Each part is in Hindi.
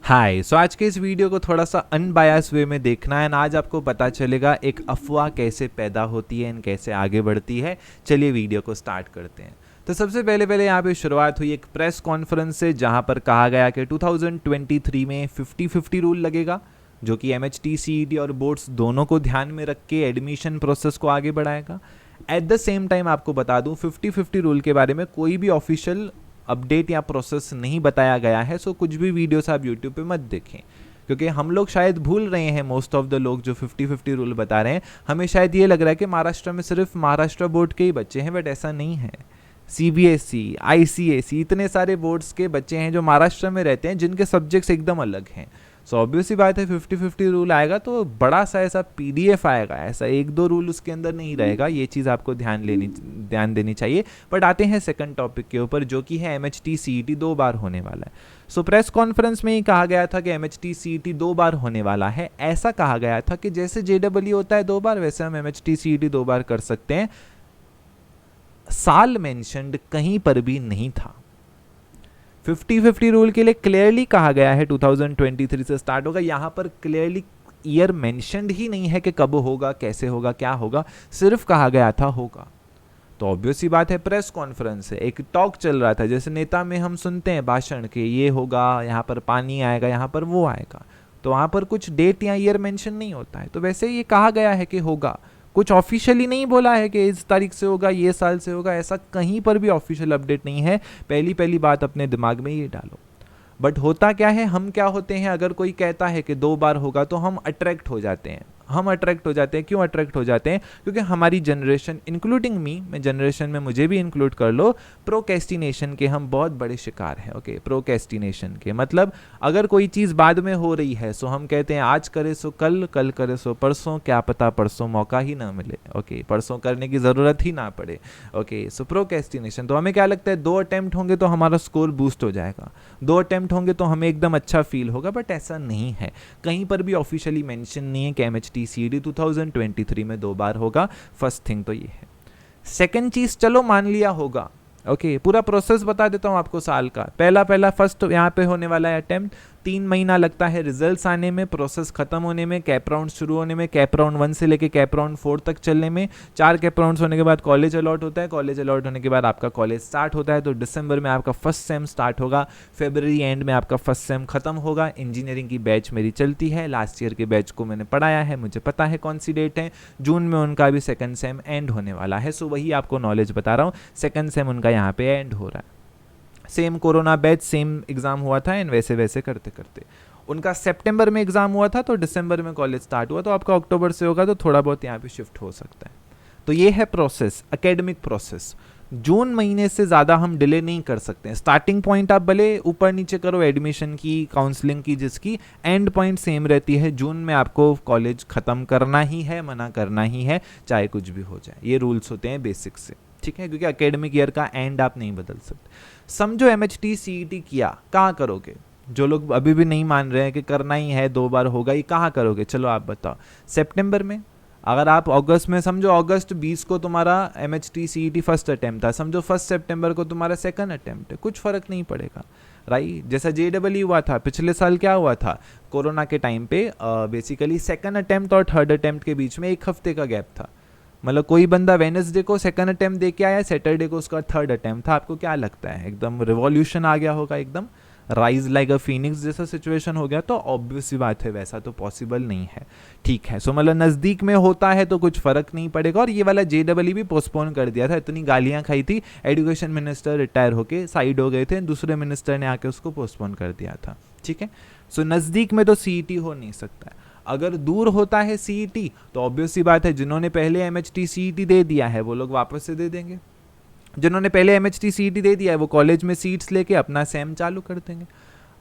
हाय आज के इस वीडियो को थोड़ा सा अनबायस वे में देखना है। आज आपको पता चलेगा एक अफवाह कैसे पैदा होती है एंड कैसे आगे बढ़ती है। चलिए वीडियो को स्टार्ट करते हैं। तो सबसे पहले यहाँ पे शुरुआत हुई एक प्रेस कॉन्फ्रेंस से, जहाँ पर कहा गया कि 2023 में 50-50 रूल लगेगा, जो कि MHT, CET और बोर्ड्स दोनों को ध्यान में रख के एडमिशन प्रोसेस को आगे बढ़ाएगा। एट द सेम टाइम आपको बता दूं 50-50 रूल के बारे में कोई भी ऑफिशियल अपडेट या प्रोसेस नहीं बताया गया है। सो कुछ भी वीडियोस आप यूट्यूब पे मत देखें, क्योंकि हम लोग शायद भूल रहे हैं, मोस्ट ऑफ द लोग जो 50-50 रूल बता रहे हैं, हमें शायद ये लग रहा है कि महाराष्ट्र में सिर्फ महाराष्ट्र बोर्ड के ही बच्चे हैं, बट ऐसा नहीं है। CBSE, ICSE, इतने सारे बोर्ड्स के बच्चे हैं जो महाराष्ट्र में रहते हैं, जिनके सब्जेक्ट्स एकदम अलग हैं। सो ऑब्वियस सी बात है 50-50 रूल आएगा तो बड़ा सा ऐसा PDF आएगा, ऐसा 1-2 रूल उसके अंदर नहीं रहेगा। ये चीज़ आपको ध्यान देनी चाहिए। बट आते हैं सेकंड टॉपिक के ऊपर, जो कि है MHT CET 2 बार होने वाला है। सो प्रेस कॉन्फ्रेंस में ही कहा गया था कि MHT CET 2 बार होने वाला है। ऐसा कहा गया था कि जैसे JEE होता है 2 बार, वैसे हम MHT CET 2 बार कर सकते हैं। साल मेंशन्ड कहीं पर भी नहीं था। 50-50 रूल के लिए क्लियरली कहा गया है 2023 से स्टार्ट होगा। यहाँ पर क्लियरली ईयर मेंशन्ड ही नहीं है कि कब होगा, कैसे होगा, क्या होगा, सिर्फ कहा गया था होगा। तो ऑब्वियस सी बात है, प्रेस कॉन्फ्रेंस है, एक टॉक चल रहा था, जैसे नेता में हम सुनते हैं भाषण के ये होगा, यहाँ पर पानी आएगा, यहाँ पर वो आएगा, तो वहाँ पर कुछ डेट या ईयर मेंशन नहीं होता है। तो वैसे ये कहा गया है कि होगा, कुछ ऑफिशियली नहीं बोला है कि इस तारीख से होगा, ये साल से होगा, ऐसा कहीं पर भी ऑफिशियल अपडेट नहीं है। पहली बात अपने दिमाग में ये डालो। बट होता क्या है, हम क्या होते हैं, अगर कोई कहता है कि 2 बार होगा तो हम अट्रैक्ट हो जाते हैं। क्यों अट्रैक्ट हो जाते हैं? क्योंकि हमारी जनरेशन, इंक्लूडिंग मी, मैं जनरेशन में मुझे भी इंक्लूड कर लो, प्रोकेस्टिनेशन के हम बहुत बड़े शिकार हैं। ओके, प्रोकेस्टिनेशन के मतलब अगर कोई चीज़ बाद में हो रही है सो हम कहते हैं आज करे सो कल, कल करे सो परसों, क्या पता परसों मौका ही ना मिले। ओके, परसों करने की ज़रूरत ही ना पड़े। ओके, सो प्रोकेस्टिनेशन। तो हमें क्या लगता है 2 अटेम्प्ट होंगे तो हमारा स्कोर बूस्ट हो जाएगा, 2 अटेम्प्ट होंगे तो हमें एकदम अच्छा फील होगा। बट ऐसा नहीं है, कहीं पर भी ऑफिशियली मेंशन नहीं है कि MHT CET 2023 में 2 बार होगा। फर्स्ट थिंग तो ये है। सेकंड चीज, चलो मान लिया होगा, ओके, पूरा प्रोसेस बता देता हूं आपको साल का। पहला फर्स्ट यहाँ पे होने वाला है अटेम्प्ट, 3 महीना लगता है रिजल्ट्स आने में, प्रोसेस खत्म होने में, कैप राउंड शुरू होने में, कैप राउंड 1 से लेके कैप राउंड 4 तक चलने में। 4 कैप राउंड्स होने के बाद कॉलेज अलॉट होता है, कॉलेज अलॉट होने के बाद आपका कॉलेज स्टार्ट होता है। तो दिसंबर में आपका फर्स्ट सेम स्टार्ट होगा, फरवरी एंड में आपका फर्स्ट सेम खत्म होगा। इंजीनियरिंग की बैच मेरी चलती है, लास्ट ईयर के बैच को मैंने पढ़ाया है, मुझे पता है कौन सी डेट है। जून में उनका भी सेकंड सेम एंड होने वाला है। सो वही आपको नॉलेज बता रहा हूँ, सेकंड सेम उनका यहाँ पे एंड हो रहा है। Same corona batch, same exam हुआ था एंड वैसे करते करते उनका सितंबर में एग्जाम हुआ था, तो दिसंबर में कॉलेज स्टार्ट हुआ, तो आपका अक्टूबर से होगा, तो थोड़ा बहुत यहाँ पे शिफ्ट हो सकता है। तो ये है प्रोसेस, एकेडमिक प्रोसेस। जून महीने से ज़्यादा हम डिले नहीं कर सकते हैं। स्टार्टिंग पॉइंट आप भले ऊपर नीचे करो एडमिशन की, काउंसलिंग की, जिसकी एंड पॉइंट सेम रहती है। जून में आपको कॉलेज ख़त्म करना ही है, मना करना ही है, चाहे कुछ भी हो जाए। ये रूल्स होते हैं बेसिक से, ठीक है, क्योंकि एकेडमिक ईयर का एंड आप नहीं बदल सकते। समझो MHT CET किया, कहाँ करोगे? जो लोग अभी भी नहीं मान रहे हैं कि करना ही है, 2 बार होगा, ये कहाँ करोगे? चलो आप बताओ। सितंबर में, अगर आप अगस्त में, समझो अगस्त 20 को तुम्हारा MHT CET फर्स्ट अटेम्प्ट था, समझो 1 सितंबर को तुम्हारा सेकंड अटेम्प्ट है, कुछ फर्क नहीं पड़ेगा, राइट। जैसा JEE हुआ था पिछले साल, क्या हुआ था कोरोना के टाइम पे, बेसिकली सेकंड अटेम्प्ट और थर्ड अटेम्प्ट के बीच में 1 हफ्ते का गैप था। मतलब कोई बंदा वेडनेसडे को सेकंड अटेम्प्ट दे के आया, सैटरडे को उसका थर्ड अटेम्प्ट था। आपको क्या लगता है, एकदम रिवॉल्यूशन आ गया होगा, एकदम राइज लाइक अ फिनिक्स जैसा सिचुएशन हो गया? तो ऑब्वियस सी बात है, वैसा तो पॉसिबल नहीं है, ठीक है। सो मतलब नज़दीक में होता है तो कुछ फर्क नहीं पड़ेगा। और ये वाला JEE भी पोस्टपोन कर दिया था, इतनी गालियां खाई थी, एजुकेशन मिनिस्टर रिटायर होके साइड हो गए थे, दूसरे मिनिस्टर ने आके उसको पोस्टपोन कर दिया था, ठीक है। सो नज़दीक में तो CET हो नहीं सकता है। अगर दूर होता है CET तो ऑब्वियस सी बात है, जिन्होंने पहले MHT CET दे दिया है वो लोग वापस से दे देंगे। जिन्होंने पहले MHT CET दे दिया है वो कॉलेज में सीट्स लेके अपना सेम चालू कर देंगे।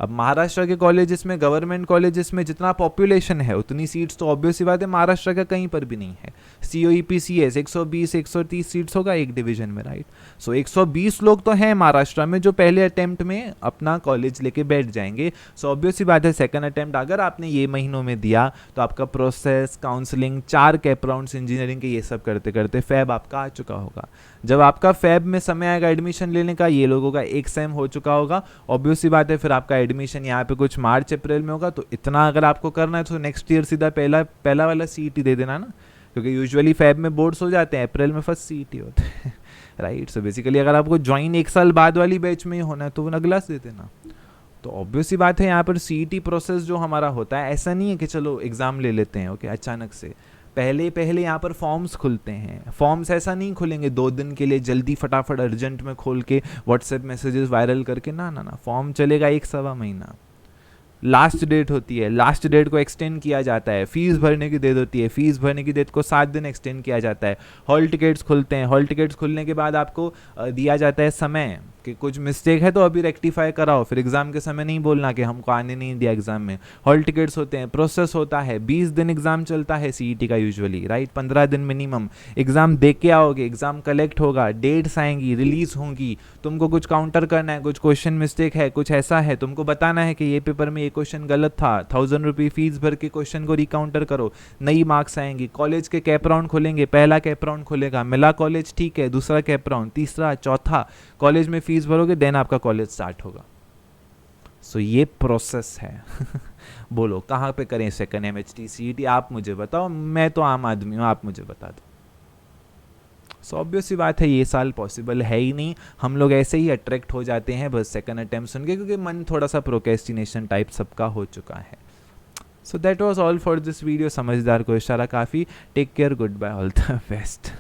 अब महाराष्ट्र के कॉलेजेस में, गवर्नमेंट कॉलेजेस में जितना पॉपुलेशन है उतनी सीट्स तो ऑब्वियस सी बात है महाराष्ट्र का कहीं पर भी नहीं है। COEP CS 120-130 सीट्स होगा एक डिवीजन में, राइट। सो 120 लोग तो हैं महाराष्ट्र में जो पहले अटेम्प्ट में अपना कॉलेज लेके बैठ जाएंगे। सो ऑब्वियस सी बात है सेकंड अटेम्प्ट अगर आपने ये महीनों में दिया तो आपका process, counselling, 4 cap rounds engineering के, ये सब करते करते फेब आपका आ चुका होगा। जब आपका फेब में समय आएगा एडमिशन लेने का, ये लोगों का एक सेम हो चुका होगा, ऑब्वियस सी बात है फिर आपका एडमिशन यहाँ पे कुछ मार्च अप्रैल में होगा। तो इतना अगर आपको करना है तो नेक्स्ट ईयर सीधा पहला वाला CET दे देना ना, क्योंकि यूजुअली फेब में बोर्ड्स हो जाते हैं, अप्रैल में फर्स्ट CET होते हैं राइट। सो बेसिकली अगर आपको ज्वाइन 1 साल बाद वाली बैच में ही होना है तो वो अगला दे देना। तो ऑब्वियस सी बात है यहाँ पर CET प्रोसेस जो हमारा होता है, ऐसा नहीं है कि चलो एग्ज़ाम ले लेते हैं ओके अचानक से, पहले यहाँ पर फॉर्म्स खुलते हैं। फॉर्म्स ऐसा नहीं खुलेंगे 2 दिन के लिए जल्दी फटाफट अर्जेंट में खोल के व्हाट्सएप मैसेजेस वायरल करके, ना, फॉर्म चलेगा 1-1.25 महीना। लास्ट डेट होती है, लास्ट डेट को एक्सटेंड किया जाता है, फीस भरने की डेट होती है, फीस भरने की डेट को 7 दिन एक्सटेंड किया जाता है। हॉल टिकट्स खुलते हैं, हॉल टिकट्स खुलने के बाद आपको दिया जाता है समय कि कुछ मिस्टेक है तो अभी रेक्टिफाई कराओ, फिर एग्जाम के समय नहीं बोलना कि हमको आने नहीं दिया एग्जाम में। हॉल टिकट्स होते हैं, प्रोसेस होता है, 20 दिन एग्जाम चलता है CET का यूजुअली राइट, 15 दिन मिनिमम। एग्जाम दे के आओगे, एग्जाम कलेक्ट होगा, डेट्स आएंगी, रिलीज होंगी, तुमको कुछ काउंटर करना है, कुछ क्वेश्चन मिस्टेक है, कुछ ऐसा है, तुमको बताना है कि ये पेपर में ये क्वेश्चन गलत था, 1000 रुपये फीस भर के क्वेश्चन को रिकाउंटर करो, नई मार्क्स आएंगी। कॉलेज के कैप राउंड खुलेंगे, पहला कैप राउंड खुलेगा, मिला कॉलेज ठीक है, दूसरा कैप राउंड, तीसरा, चौथा, कॉलेज में फीस भरोगे देन आपका कॉलेज स्टार्ट होगा। सो ये प्रोसेस है बोलो कहाँ पे करें सेकंड MHT CET, आप मुझे बताओ, मैं तो आम आदमी हूँ, आप मुझे बता दो। सो ऑब्वियस सी बात है ये साल पॉसिबल है ही नहीं, हम लोग ऐसे ही अट्रैक्ट हो जाते हैं बस सेकंड अटेम्प्ट सुन के, क्योंकि मन थोड़ा सा प्रोक्रेस्टिनेशन टाइप सबका हो चुका है। So that was all for this video. समझदार को इशारा काफ़ी। Take care, good bye, all the best.